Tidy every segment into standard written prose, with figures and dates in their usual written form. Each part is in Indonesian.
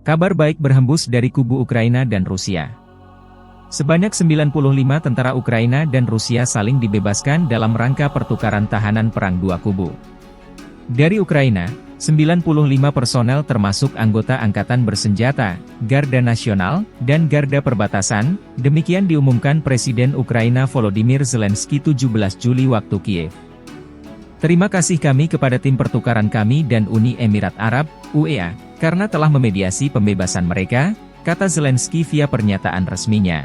Kabar baik berhembus dari kubu Ukraina dan Rusia. Sebanyak 95 tentara Ukraina dan Rusia saling dibebaskan dalam rangka pertukaran tahanan perang dua kubu. Dari Ukraina, 95 personel termasuk anggota angkatan bersenjata, Garda Nasional, dan Garda Perbatasan, demikian diumumkan Presiden Ukraina Volodymyr Zelensky 17 Juli waktu Kiev. Terima kasih kami kepada tim pertukaran kami dan Uni Emirat Arab, UEA, karena telah memediasi pembebasan mereka, kata Zelensky via pernyataan resminya.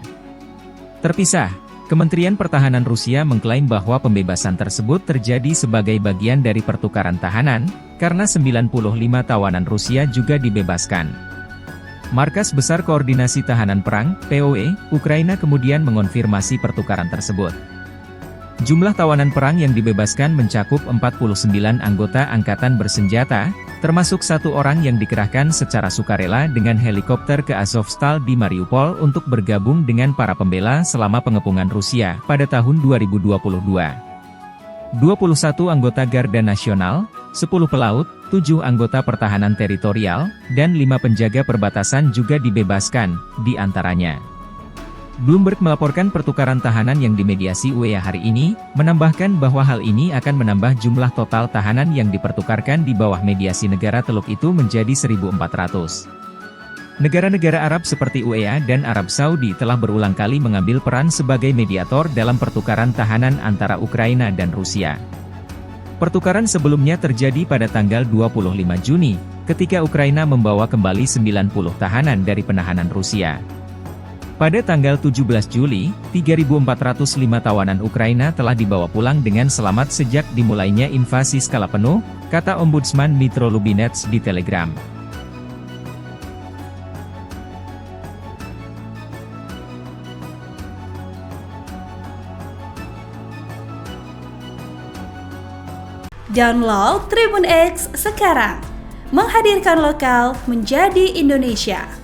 Terpisah, Kementerian Pertahanan Rusia mengklaim bahwa pembebasan tersebut terjadi sebagai bagian dari pertukaran tahanan, karena 95 tawanan Rusia juga dibebaskan. Markas Besar Koordinasi Tahanan Perang, POE, Ukraina kemudian mengonfirmasi pertukaran tersebut. Jumlah tawanan perang yang dibebaskan mencakup 49 anggota angkatan bersenjata, termasuk satu orang yang dikerahkan secara sukarela dengan helikopter ke Azovstal di Mariupol untuk bergabung dengan para pembela selama pengepungan Rusia pada tahun 2022. 21 anggota Garda Nasional, 10 pelaut, 7 anggota pertahanan teritorial, dan 5 penjaga perbatasan juga dibebaskan, di antaranya. Bloomberg melaporkan pertukaran tahanan yang dimediasi UEA hari ini, menambahkan bahwa hal ini akan menambah jumlah total tahanan yang dipertukarkan di bawah mediasi negara Teluk itu menjadi 1.400. Negara-negara Arab seperti UEA dan Arab Saudi telah berulang kali mengambil peran sebagai mediator dalam pertukaran tahanan antara Ukraina dan Rusia. Pertukaran sebelumnya terjadi pada tanggal 25 Juni, ketika Ukraina membawa kembali 90 tahanan dari penahanan Rusia. Pada tanggal 17 Juli, 3.405 tawanan Ukraina telah dibawa pulang dengan selamat sejak dimulainya invasi skala penuh, kata Ombudsman Dmytro Lubinets di Telegram. Download Tribun X sekarang, menghadirkan lokal menjadi Indonesia.